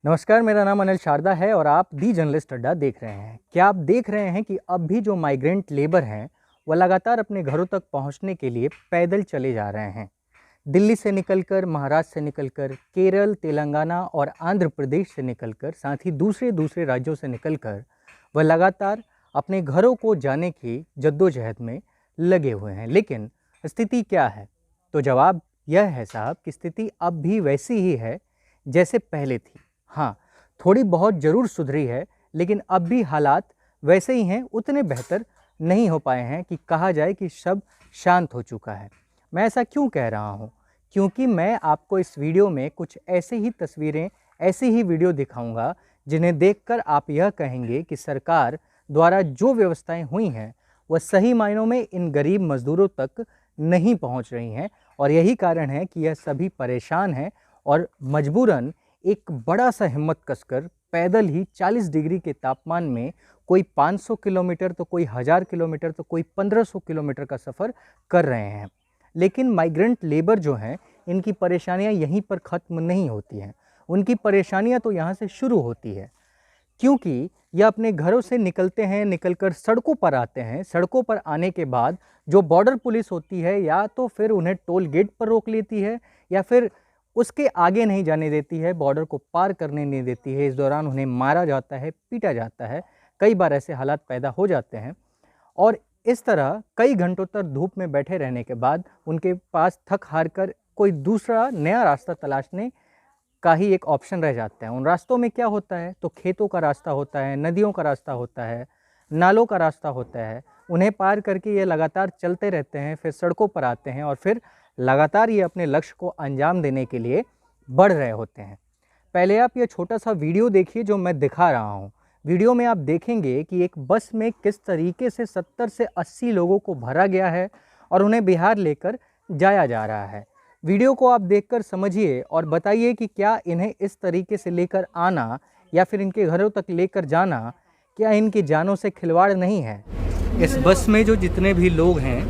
नमस्कार, मेरा नाम अनिल शारदा है और आप दी जर्नलिस्ट अड्डा देख रहे हैं। क्या आप देख रहे हैं कि अब भी जो माइग्रेंट लेबर हैं वह लगातार अपने घरों तक पहुंचने के लिए पैदल चले जा रहे हैं। दिल्ली से निकलकर, महाराष्ट्र से निकलकर, केरल, तेलंगाना और आंध्र प्रदेश से निकलकर, साथ ही दूसरे राज्यों से निकलकर वह लगातार अपने घरों को जाने की जद्दोजहद में लगे हुए हैं। लेकिन स्थिति क्या है? तो जवाब यह है साहब कि स्थिति अब भी वैसी ही है जैसे पहले थी। हाँ, थोड़ी बहुत ज़रूर सुधरी है, लेकिन अब भी हालात वैसे ही हैं, उतने बेहतर नहीं हो पाए हैं कि कहा जाए कि सब शांत हो चुका है। मैं ऐसा क्यों कह रहा हूँ? क्योंकि मैं आपको इस वीडियो में कुछ ऐसे ही तस्वीरें, ऐसी ही वीडियो दिखाऊंगा जिन्हें देखकर आप यह कहेंगे कि सरकार द्वारा जो व्यवस्थाएं हुई हैं वह सही मायनों में इन गरीब मज़दूरों तक नहीं पहुँच रही हैं। और यही कारण है कि यह सभी परेशान हैं और मजबूरन एक बड़ा सा हिम्मत कसकर पैदल ही 40 डिग्री के तापमान में, कोई 500 किलोमीटर तो कोई 1000 किलोमीटर तो कोई 1500 किलोमीटर का सफ़र कर रहे हैं। लेकिन माइग्रेंट लेबर जो हैं, इनकी परेशानियां यहीं पर ख़त्म नहीं होती हैं। उनकी परेशानियां तो यहाँ से शुरू होती है, क्योंकि यह अपने घरों से निकलते हैं, निकलकर सड़कों पर आते हैं। सड़कों पर आने के बाद जो बॉर्डर पुलिस होती है या तो फिर उन्हें टोल गेट पर रोक लेती है या फिर उसके आगे नहीं जाने देती है, बॉर्डर को पार करने नहीं देती है। इस दौरान उन्हें मारा जाता है, पीटा जाता है। कई बार ऐसे हालात पैदा हो जाते हैं और इस तरह कई घंटों तक धूप में बैठे रहने के बाद उनके पास थक हार कर कोई दूसरा नया रास्ता तलाशने का ही एक ऑप्शन रह जाता है। उन रास्तों में क्या होता है? तो खेतों का रास्ता होता है, नदियों का रास्ता होता है, नालों का रास्ता होता है। उन्हें पार करके ये लगातार चलते रहते हैं, फिर सड़कों पर आते हैं और फिर लगातार ये अपने लक्ष्य को अंजाम देने के लिए बढ़ रहे होते हैं। पहले आप ये छोटा सा वीडियो देखिए जो मैं दिखा रहा हूँ। वीडियो में आप देखेंगे कि एक बस में किस तरीके से 70 से 80 लोगों को भरा गया है और उन्हें बिहार लेकर जाया जा रहा है। वीडियो को आप देखकर समझिए और बताइए कि क्या इन्हें इस तरीके से लेकर आना या फिर इनके घरों तक लेकर जाना, क्या इनकी जानों से खिलवाड़ नहीं है? इस बस में जो जितने भी लोग हैं,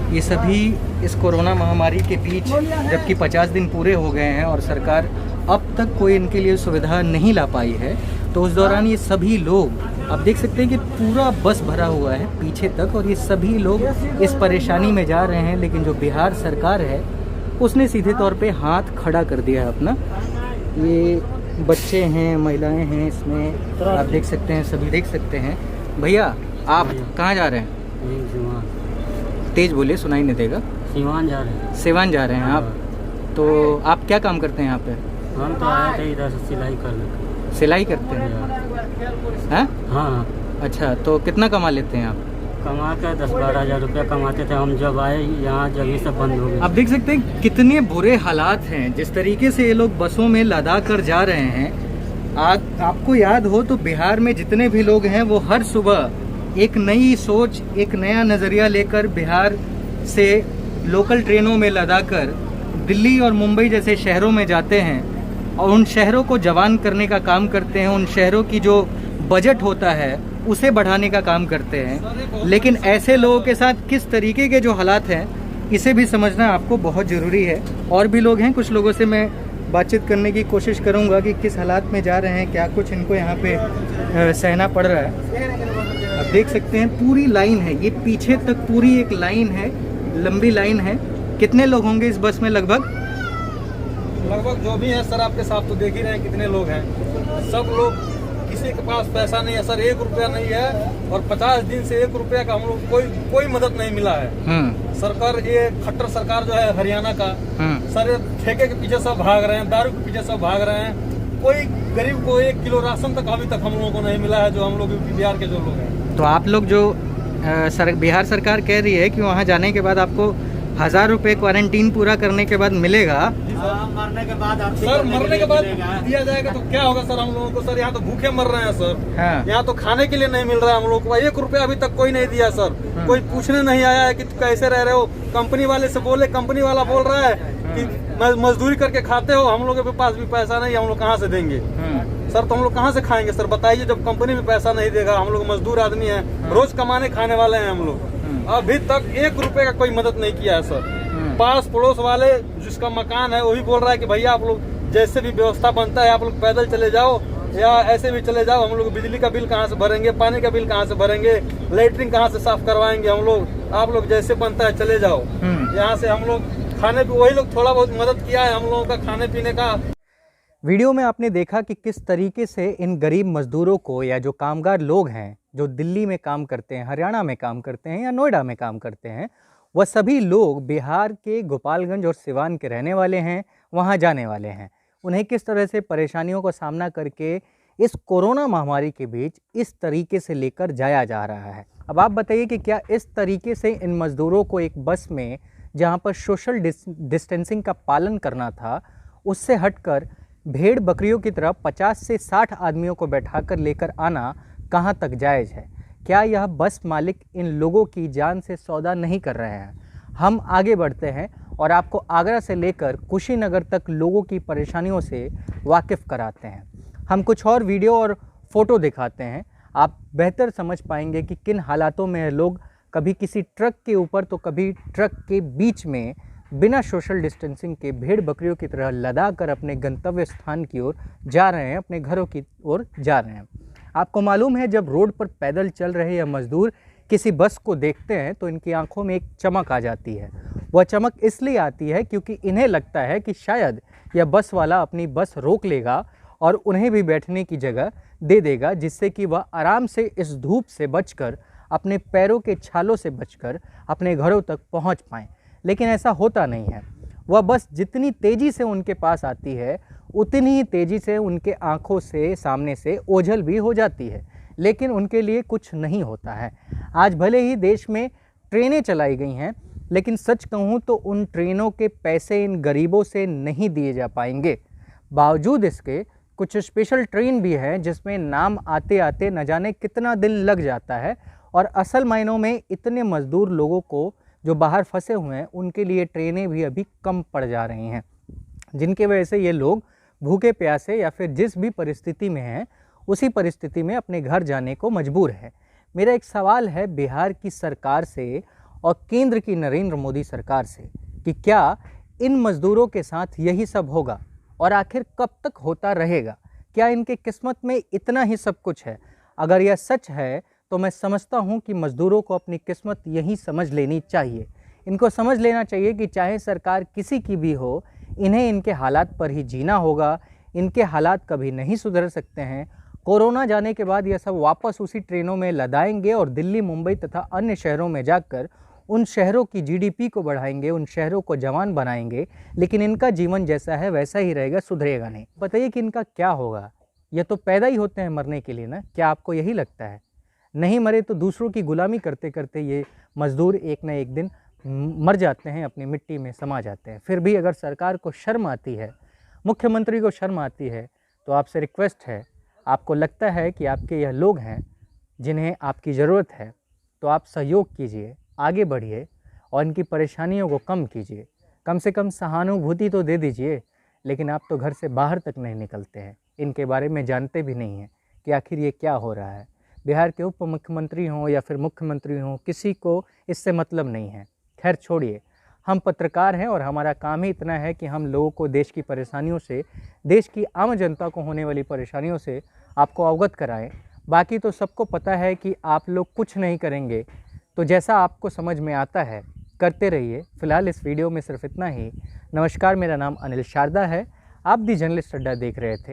ये सभी इस कोरोना महामारी के बीच, जबकि 50 दिन पूरे हो गए हैं और सरकार अब तक कोई इनके लिए सुविधा नहीं ला पाई है, तो उस दौरान ये सभी लोग, आप देख सकते हैं कि पूरा बस भरा हुआ है पीछे तक और ये सभी लोग इस परेशानी में जा रहे हैं। लेकिन जो बिहार सरकार है उसने सीधे तौर पे हाथ खड़ा कर दिया है अपना। ये बच्चे हैं, महिलाएं हैं, इसमें आप देख सकते हैं, सभी देख सकते हैं। भैया, आप कहाँ जा रहे हैं? तेज बोलिए, सुनाई नहीं देगा। सिवान जा रहे हैं। सिवान जा रहे हैं आप? तो आप क्या काम करते हैं यहाँ पे? हम तो आए थे इधर से सिलाई करने। सिलाई करते हैं? हैं? हाँ। अच्छा, तो कितना कमा लेते हैं आप? कमा के 10-12 हज़ार रुपया कमाते थे। हम जब आए यहाँ जगह सब बंद हो गई। आप देख सकते हैं कितने बुरे हालात हैं। जिस तरीके से ये लोग बसों में लदा कर जा रहे हैं, आपको याद हो तो बिहार में जितने भी लोग हैं वो हर सुबह एक नई सोच, एक नया नज़रिया लेकर बिहार से लोकल ट्रेनों में लदाकर दिल्ली और मुंबई जैसे शहरों में जाते हैं और उन शहरों को जवान करने का काम करते हैं। उन शहरों की जो बजट होता है उसे बढ़ाने का काम करते हैं। लेकिन ऐसे लोगों के साथ किस तरीके के जो हालात हैं, इसे भी समझना आपको बहुत ज़रूरी है। और भी लोग हैं, कुछ लोगों से मैं बातचीत करने की कोशिश करूँगा कि किस हालात में जा रहे हैं, क्या कुछ इनको यहाँ पे सहना पड़ रहा है। आप देख सकते हैं पूरी लाइन है, ये पीछे तक पूरी एक लाइन है, लंबी लाइन है। कितने लोग होंगे इस बस में? लगभग जो भी है सर, आपके साथ तो देख ही रहे हैं कितने लोग हैं। सब लोग, किसी के पास पैसा नहीं है सर, 1 रुपया नहीं है और 50 दिन से 1 रुपया का हम लोग कोई मदद नहीं मिला है। सरकार, ये खट्टर सरकार जो है हरियाणा का, सर ठेके के पीछे सब भाग रहे हैं, दारू के पीछे सब भाग रहे हैं। कोई गरीब को 1 किलो राशन तक अभी तक हम लोगों को नहीं मिला है, जो हम लोग बिहार के जो लोग हैं। तो आप लोग जो बिहार सरकार कह रही है कि वहाँ जाने के बाद आपको 1000 रुपये क्वारंटीन पूरा करने के बाद मिलेगा। मरने के बाद सर, मरने के बाद दिया जाएगा तो क्या होगा सर हम लोगों को? सर यहाँ तो भूखे मर रहे हैं सर। हाँ। यहाँ तो खाने के लिए नहीं मिल रहा है हम लोग को। 1 रुपया अभी तक कोई नहीं दिया सर। हाँ। कोई पूछने नहीं आया है कि कैसे रह रहे हो। कंपनी वाले से बोले, कंपनी वाला बोल रहा है कि मजदूरी करके खाते हो, हम लोगों के पास भी पैसा नहीं, हम लोग कहाँ से देंगे? सर, तो हम लोग कहाँ से खाएंगे सर? बताइए, जब कंपनी भी पैसा नहीं देगा, हम लोग मजदूर आदमी हैं, रोज कमाने खाने वाले हैं हम लोग। अभी तक 1 रुपए का कोई मदद नहीं किया है सर। पास पड़ोस वाले जिसका मकान है वो भी बोल रहा है कि भैया आप लोग जैसे भी व्यवस्था बनता है आप लोग पैदल चले जाओ या ऐसे भी चले जाओ। हम लोग बिजली का बिल कहाँ से भरेंगे, पानी का बिल कहाँ से भरेंगे, लेटरिन कहाँ से साफ करवाएंगे हम लोग। आप लोग जैसे बनता है चले जाओ। यहाँ से हम लोग खाने पे वही लोग थोड़ा बहुत मदद किया है हम लोगों का खाने पीने का। वीडियो में आपने देखा कि किस तरीके से इन गरीब मजदूरों को या जो कामगार लोग हैं जो दिल्ली में काम करते हैं, हरियाणा में काम करते हैं या नोएडा में काम करते हैं, वह सभी लोग बिहार के गोपालगंज और सिवान के रहने वाले हैं, वहां जाने वाले हैं। उन्हें किस तरह से परेशानियों का सामना करके इस कोरोना महामारी के बीच इस तरीके से लेकर जाया जा रहा है। अब आप बताइए कि क्या इस तरीके से इन मज़दूरों को एक बस में जहां पर सोशल डिस्टेंसिंग का पालन करना था, उससे हटकर भेड़ बकरियों की तरह 50 से 60 आदमियों को बैठाकर लेकर आना कहां तक जायज़ है? क्या यह बस मालिक इन लोगों की जान से सौदा नहीं कर रहे हैं? हम आगे बढ़ते हैं और आपको आगरा से लेकर कुशीनगर तक लोगों की परेशानियों से वाकिफ़ कराते हैं। हम कुछ और वीडियो और फ़ोटो दिखाते हैं, आप बेहतर समझ पाएंगे कि किन हालातों में लोग कभी किसी ट्रक के ऊपर तो कभी ट्रक के बीच में बिना सोशल डिस्टेंसिंग के भेड़ बकरियों की तरह लदा कर अपने गंतव्य स्थान की ओर जा रहे हैं, अपने घरों की ओर जा रहे हैं। आपको मालूम है, जब रोड पर पैदल चल रहे यह मजदूर किसी बस को देखते हैं तो इनकी आंखों में एक चमक आ जाती है। वह चमक इसलिए आती है क्योंकि इन्हें लगता है कि शायद यह बस वाला अपनी बस रोक लेगा और उन्हें भी बैठने की जगह दे देगा, जिससे कि वह आराम से इस धूप से बचकर, अपने पैरों के छालों से बचकर अपने घरों तक पहुंच पाएं। लेकिन ऐसा होता नहीं है। वह बस जितनी तेज़ी से उनके पास आती है उतनी ही तेज़ी से उनके आँखों से सामने से ओझल भी हो जाती है, लेकिन उनके लिए कुछ नहीं होता है। आज भले ही देश में ट्रेनें चलाई गई हैं, लेकिन सच कहूँ तो उन ट्रेनों के पैसे इन गरीबों से नहीं दिए जा पाएंगे। बावजूद इसके कुछ स्पेशल ट्रेन भी हैं जिसमें नाम आते आते न जाने कितना दिन लग जाता है, और असल मायनों में इतने मज़दूर लोगों को जो बाहर फंसे हुए हैं उनके लिए ट्रेनें भी अभी कम पड़ जा रही हैं, जिनकी वजह से ये लोग भूखे प्यासे या फिर जिस भी परिस्थिति में हैं उसी परिस्थिति में अपने घर जाने को मजबूर है। मेरा एक सवाल है बिहार की सरकार से और केंद्र की नरेंद्र मोदी सरकार से कि क्या इन मज़दूरों के साथ यही सब होगा और आखिर कब तक होता रहेगा? क्या इनके किस्मत में इतना ही सब कुछ है? अगर यह सच है तो मैं समझता हूं कि मज़दूरों को अपनी किस्मत यही समझ लेनी चाहिए। इनको समझ लेना चाहिए कि चाहे सरकार किसी की भी हो, इन्हें इनके हालात पर ही जीना होगा। इनके हालात कभी नहीं सुधर सकते हैं। कोरोना जाने के बाद यह सब वापस उसी ट्रेनों में लदाएंगे और दिल्ली, मुंबई तथा अन्य शहरों में जाकर उन शहरों की जीडीपी को बढ़ाएंगे, उन शहरों को जवान बनाएंगे, लेकिन इनका जीवन जैसा है वैसा ही रहेगा, सुधरेगा नहीं। बताइए कि इनका क्या होगा? ये तो पैदा ही होते हैं मरने के लिए ना, क्या आपको यही लगता है? नहीं मरे तो दूसरों की गुलामी करते करते ये मज़दूर एक न एक दिन मर जाते हैं, अपनी मिट्टी में समा जाते हैं। फिर भी अगर सरकार को शर्म आती है, मुख्यमंत्री को शर्म आती है, तो आपसे रिक्वेस्ट है, आपको लगता है कि आपके यह लोग हैं जिन्हें आपकी ज़रूरत है, तो आप सहयोग कीजिए, आगे बढ़िए और इनकी परेशानियों को कम कीजिए। कम से कम सहानुभूति तो दे दीजिए। लेकिन आप तो घर से बाहर तक नहीं निकलते हैं, इनके बारे में जानते भी नहीं हैं कि आखिर ये क्या हो रहा है। बिहार के उप मुख्यमंत्री हों या फिर मुख्यमंत्री हों, किसी को इससे मतलब नहीं है। खैर छोड़िए, हम पत्रकार हैं और हमारा काम ही इतना है कि हम लोगों को देश की परेशानियों से, देश की आम जनता को होने वाली परेशानियों से आपको अवगत कराएं। बाकी तो सबको पता है कि आप लोग कुछ नहीं करेंगे, तो जैसा आपको समझ में आता है करते रहिए। फ़िलहाल इस वीडियो में सिर्फ इतना ही। नमस्कार, मेरा नाम अनिल शारदा है। आप दी जर्नलिस्ट अड्डा देख रहे थे।